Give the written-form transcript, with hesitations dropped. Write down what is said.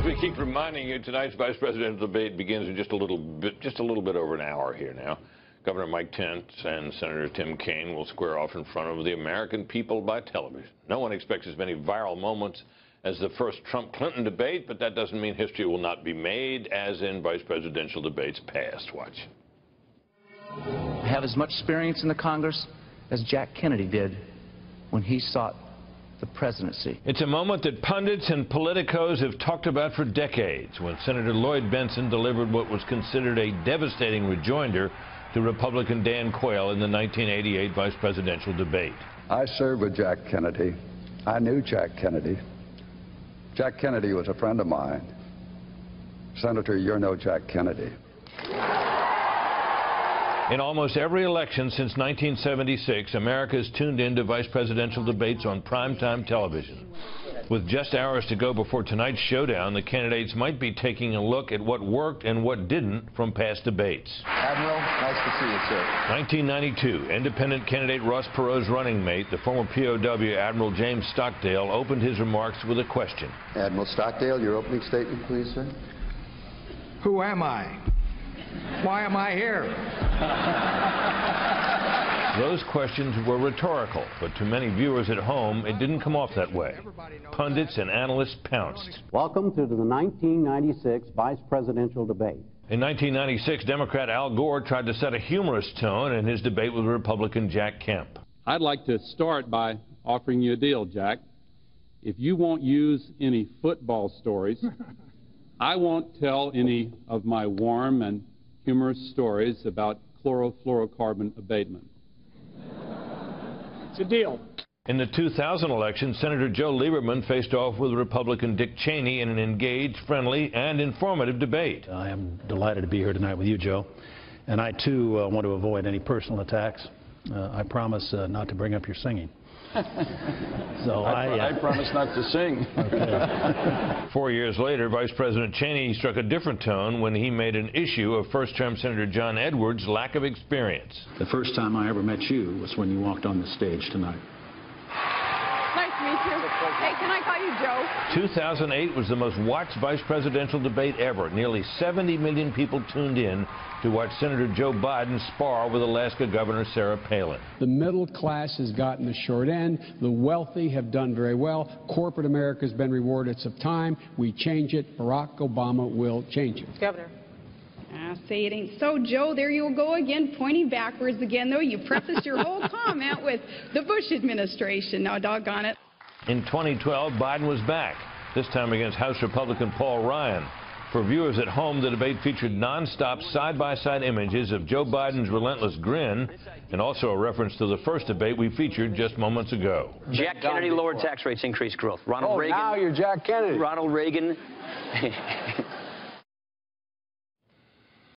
we keep reminding you, tonight's vice presidential debate begins in just a little bit over an hour here now. Governor Mike Pence and Senator Tim Kaine will square off in front of the American people by television. No one expects as many viral moments as the first Trump-Clinton debate, but that doesn't mean history will not be made as in vice presidential debates past. Watch. I have as much experience in the Congress as Jack Kennedy did when he sought the presidency. It's a moment that pundits and politicos have talked about for decades, when Senator Lloyd Bentsen delivered what was considered a devastating rejoinder to Republican Dan Quayle in the 1988 vice presidential debate. I served with Jack Kennedy. I knew Jack Kennedy. Jack Kennedy was a friend of mine. Senator, you're no Jack Kennedy. In almost every election since 1976, America has tuned in to vice presidential debates on primetime television. With just hours to go before tonight's showdown, the candidates might be taking a look at what worked and what didn't from past debates. Admiral, nice to see you, sir. 1992, independent candidate Ross Perot's running mate, the former POW Admiral James Stockdale, opened his remarks with a question. Admiral Stockdale, your opening statement, please, sir. Who am I? Why am I here? Those questions were rhetorical, but to many viewers at home, it didn't come off that way. Pundits and analysts pounced. Welcome to the 1996 vice presidential debate. In 1996, Democrat Al Gore tried to set a humorous tone in his debate with Republican Jack Kemp. I'd like to start by offering you a deal, Jack. If you won't use any football stories, I won't tell any of my warm and humorous stories about chlorofluorocarbon abatement. It's a deal. In the 2000 election, Senator Joe Lieberman faced off with Republican Dick Cheney in an engaged, friendly, and informative debate. I am delighted to be here tonight with you, Joe. And I, too, want to avoid any personal attacks. I promise not to bring up your singing. So I promise not to sing. Okay. 4 years later, Vice President Cheney struck a different tone when he made an issue of first-term Senator John Edwards' lack of experience. The first time I ever met you was when you walked on the stage tonight. Nice to meet you. Hey, can I call you Joe? 2008 was the most watched vice presidential debate ever. Nearly 70 million people tuned in to watch Senator Joe Biden spar with Alaska Governor Sarah Palin. The middle class has gotten the short end. The wealthy have done very well. Corporate America has been rewarded some time. We change it. Barack Obama will change it. Governor. Say it ain't so, Joe. There you go again, pointing backwards again, though. You prefaced your whole comment with the Bush administration. Now, doggone it. In 2012, Biden was back, this time against House Republican Paul Ryan. For viewers at home, the debate featured nonstop side-by-side images of Joe Biden's relentless grin, and also a reference to the first debate we featured just moments ago. Jack Kennedy lowered tax rates, increased growth. Ronald Reagan. Now you're Jack Kennedy. Ronald Reagan.